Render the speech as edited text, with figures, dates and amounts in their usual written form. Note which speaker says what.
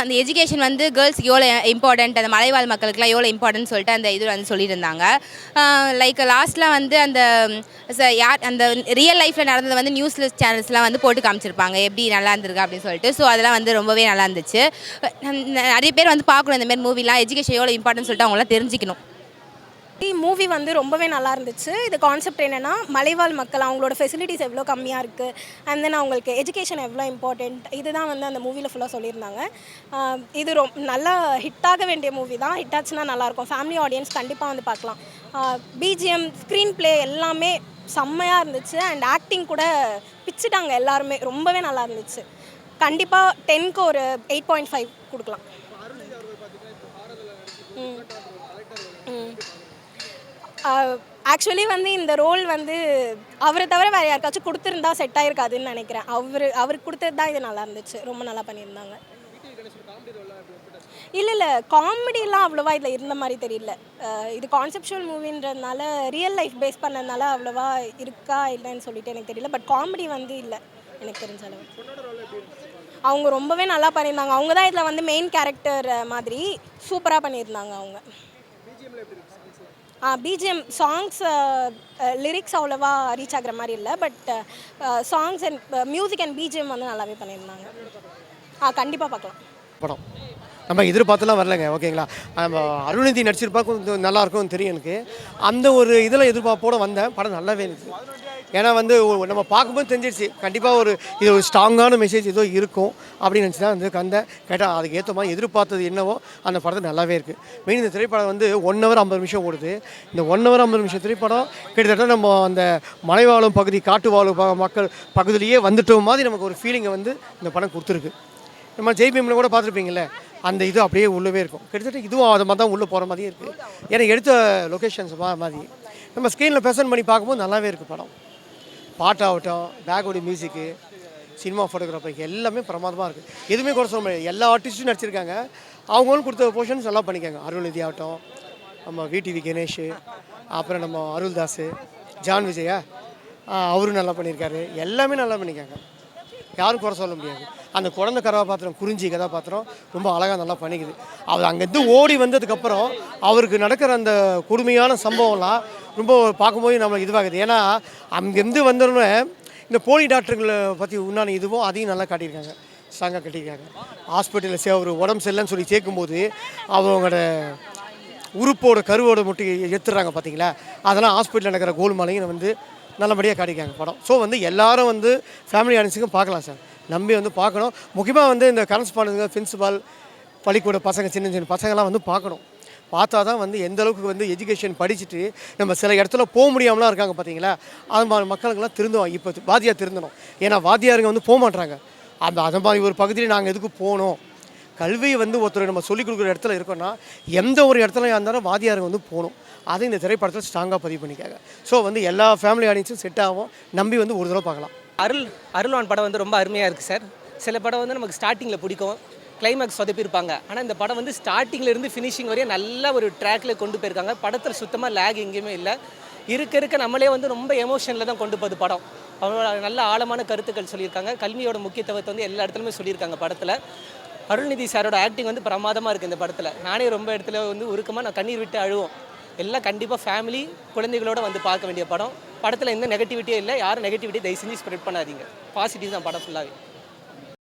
Speaker 1: அந்த எஜுகேஷன் வந்து கேர்ள்ஸ்க்கு எவ்வளோ இம்பார்ட்டன்ட், அந்த மலைவாழ் மக்களுக்குலாம் எவ்வளோ இம்பார்ட்டன்ட் சொல்லிட்டு அந்த இது வந்து சொல்லியிருந்தாங்க. லைக் லாஸ்ட்டில் வந்து அந்த யார் அந்த ரியல் லைஃப்பில் நடந்தது வந்து நியூஸில் சேனல்ஸ்லாம் வந்து போட்டு காமிச்சிருப்பாங்க, எப்படி நல்லா இருந்திருக்கு அப்படின்னு சொல்லிட்டு. ஸோ அதெல்லாம் வந்து ரொம்பவே நல்லா இருந்துச்சு. நிறைய பேர் வந்து பார்க்கணும் இந்தமாரி மூவிலாம், எஜுகேஷன் எவ்வளோ இம்பார்ட்டன்ட் சொல்லிட்டு அவங்களாம் தெரிஞ்சுக்கணும்.
Speaker 2: மூவி வந்து ரொம்பவே நல்லா இருந்துச்சு. இது கான்செப்ட் என்னென்னா, மலைவாழ் மக்கள் அவங்களோட ஃபெசிலிட்டிஸ் எவ்வளோ கம்மியாக இருக்குது, அண்ட் தென் அவங்களுக்கு எஜுகேஷன் எவ்வளோ இம்பார்ட்டண்ட், இதுதான் வந்து அந்த மூவியில் ஃபுல்லாக சொல்லியிருந்தாங்க. இது நல்லா ஹிட்டாக வேண்டிய மூவி தான். ஹிட் ஆச்சுன்னா நல்லாயிருக்கும். ஃபேமிலி ஆடியன்ஸ் கண்டிப்பாக வந்து பார்க்கலாம். பிஜிஎம், ஸ்க்ரீன் ப்ளே எல்லாமே செம்மையாக இருந்துச்சு. அண்ட் ஆக்டிங் கூட பிச்சுட்டாங்க எல்லாருமே. ரொம்பவே நல்லா இருந்துச்சு. கண்டிப்பாக 10க்கு ஒரு 8.5 கொடுக்கலாம். ஆக்சுவலி வந்து இந்த ரோல் வந்து அவரை தவிர வேறு யாருக்காச்சும் கொடுத்துருந்தா செட் ஆகிருக்காதுன்னு நினைக்கிறேன். அவருக்கு கொடுத்தது தான் இது நல்லா இருந்துச்சு. ரொம்ப நல்லா பண்ணியிருந்தாங்க. இல்லை காமெடிலாம் அவ்வளோவா இதில் இருந்த மாதிரி தெரியல. இது கான்செப்சுவல் மூவின்றதுனால ரியல் லைஃப் பேஸ் பண்ணதுனால அவ்வளோவா இருக்கா இல்லைன்னு சொல்லிட்டு எனக்கு தெரியல. பட் காமெடி வந்து இல்லை எனக்கு தெரிஞ்ச அளவு. அவங்க ரொம்பவே நல்லா பண்ணியிருந்தாங்க. அவங்க தான் இதில் வந்து மெயின் கேரக்டர் மாதிரி சூப்பராக பண்ணியிருந்தாங்க அவங்க. பிஜிஎம் சாங்ஸ் லிரிக்ஸ் அவ்வளோவா ரீச் ஆகிற மாதிரி இல்லை. But songs and music and BGM வந்து நல்லாவே பண்ணியிருந்தாங்க. கண்டிப்பாக பார்க்கலாம்.
Speaker 3: படம் நம்ம எதிர்பார்த்துலாம் வரலைங்க. ஓகேங்களா, நம்ம அருள்நிதி நடிச்சிருப்பா கொஞ்சம் நல்லாயிருக்கும்னு தெரியும் எனக்கு. அந்த ஒரு இதில் எதிர்பார்ப்போடு வந்தேன். படம் நல்லாவே இருந்துச்சு. ஏன்னா வந்து நம்ம பார்க்கும்போது தெரிஞ்சிடுச்சு, கண்டிப்பாக இது ஒரு ஸ்ட்ராங்கான மெசேஜ் ஏதோ இருக்கும் அப்படின்னு நினச்சி தான் வந்து கண்டேன். கேட்டால் அதுக்கு ஏற்ற மாதிரி எதிர்பார்த்தது என்னவோ அந்த படத்தில் நல்லாவே இருக்குது. மெயின் இந்த திரைப்படம் வந்து 1 hour 50 நிமிஷம் ஓடுது. இந்த 1 hour 50 நிமிஷம் திரைப்படம் கிட்டத்தட்ட நம்ம அந்த மலைவாழும் பகுதி, காட்டு வாழும் மக்கள் பகுதியிலேயே வந்துட்டோம் மாதிரி நமக்கு ஒரு ஃபீலிங்கை வந்து இந்த படம் கொடுத்துருக்கு. நம்ம ஜெய்பீமில் கூட பார்த்துருப்பீங்களே, அந்த இது அப்படியே உள்ளவே இருக்கும். கிட்டத்தட்ட இதுவும் அது மாதிரி தான் உள்ளே போகிற மாதிரியே இருக்குது. ஏன்னா எடுத்த லொக்கேஷன்ஸ் மாதிரி நம்ம ஸ்க்ரீனில் ப்ரெசென்ட் பண்ணி பார்க்கும்போது நல்லாவே இருக்குது படம். பாட்டாகட்டும், பேக்கோடைய மியூசிக்கு, சினிமா ஃபோட்டோகிராஃபர் எல்லாமே பிரமாதமாக இருக்குது. எதுவுமே கூட சொல்ல முடியாது. எல்லா ஆர்டிஸ்ட்டும் நடிச்சிருக்காங்க. அவங்களும் கொடுத்த போர்ஷன்ஸ் நல்லா பண்ணிக்காங்க. அருள்நிதி ஆகட்டும், நம்ம விடிவி கணேஷ், அப்புறம் நம்ம அருள்தாஸ், ஜான் விஜயா அவரும் நல்லா பண்ணியிருக்காரு. எல்லாமே நல்லா பண்ணிக்காங்க. யாரும் குறை சொல்ல முடியாது. அந்த குழந்தை கதாபாத்திரம், குறிஞ்சி கதாபாத்திரம் ரொம்ப அழகாக நல்லா பண்ணிக்குது. அவர் அங்கேருந்து ஓடி வந்ததுக்கப்புறம் அவருக்கு நடக்கிற அந்த கொடுமையான சம்பவம்லாம் ரொம்ப பார்க்கும்போது நம்மளுக்கு இதுவாகுது. ஏன்னா அங்கேருந்து வந்தோடனே இந்த போலி டாக்டர்களை பற்றி உண்டான இதுவும் அதையும் நல்லா காட்டியிருக்காங்க, ஸ்ட்ராங்காக கட்டியிருக்காங்க. ஹாஸ்பிட்டலில் அவர் உடம்பு சரியில்லைன்னு சொல்லி சேர்க்கும்போது அவங்களோட உறுப்போட கருவோட முட்டி எடுத்துடுறாங்க பார்த்தீங்களா, அதெல்லாம் ஹாஸ்பிட்டலில் நடக்கிற கோல்மாலையும் வந்து நல்லபடியாக காட்டியிருக்காங்க படம். ஸோ வந்து எல்லோரும் வந்து ஃபேமிலி ஆடியன்ஸுக்கும் பார்க்கலாம் சார், நம்பி வந்து பார்க்கணும். முக்கியமாக வந்து இந்த கரஸ்பாண்டுங்க, பிரின்சிபால், பள்ளிக்கூட பசங்க, சின்ன சின்ன பசங்கள்லாம் வந்து பார்க்கணும். பார்த்தா தான் வந்து எந்த அளவுக்கு வந்து எஜுகேஷன் படிச்சுட்டு நம்ம சில இடத்துல போக முடியாமலாம் இருக்காங்க பார்த்தீங்களா, அது மாதிரி மக்களுக்கெல்லாம் திருந்துவோம். இப்போ வாத்தியார் திருந்தணும். ஏன்னா வாத்தியாருங்க வந்து போக மாட்டாங்க. அது மாதிரி ஒரு பகுதியில் நாங்கள் எதுக்கு போகணும், கல்வியை வந்து ஒருத்தர் நம்ம சொல்லிக் கொடுக்குற இடத்துல இருக்கோன்னா எந்த ஒரு இடத்துல இருந்தாலும் வாத்தியாருங்க வந்து போகணும். அதை இந்த திரைப்படத்தில் ஸ்ட்ராங்காக பதிவு பண்ணிக்காங்க. ஸோ வந்து எல்லா ஃபேமிலி ஆடியன்ஸும் செட் ஆகும், நம்பி வந்து ஒரு தடவை பார்க்கலாம்.
Speaker 4: அருள்வான் படம் வந்து ரொம்ப அருமையாக இருக்குது சார். சில படம் வந்து நமக்கு ஸ்டார்டிங்கில் பிடிக்கும், கிளைமேக்ஸ் சொதப்பியிருப்பாங்க. ஆனால் இந்த படம் வந்து ஸ்டார்டிங்லேருந்து ஃபினிஷிங் வரையும் நல்ல ஒரு ட்ராக்கில் கொண்டு போயிருக்காங்க. படத்தில் சுத்தமாக லேக் எங்கேயுமே இல்லை. இருக்க நம்மளே வந்து ரொம்ப எமோஷனில் தான் கொண்டு போகுது படம். அவங்களோட நல்ல ஆழமான கருத்துக்கள் சொல்லியிருக்காங்க. கல்வியோட முக்கியத்துவத்தை வந்து எல்லா இடத்துலையுமே சொல்லியிருக்காங்க படத்தில். அருள்நிதி சாரோட ஆக்டிங் வந்து பிரமாதமாக இருக்குது இந்த படத்தில். நானே ரொம்ப இடத்துல வந்து உருக்கமாக நான் கண்ணீர் விட்டு அழுவோம். எல்லாம் கண்டிப்பாக ஃபேமிலி குழந்தைகளோடு வந்து பார்க்க வேண்டிய படம். படத்தில் எந்த நெகட்டிவிட்டியும் இல்லை. யாரும் நெகட்டிவிட்டி தயவு செஞ்சு ஸ்ப்ரெட் பண்ணாதீங்க. பாசிட்டிவ் தான் படம் ஃபுல்லாகவே.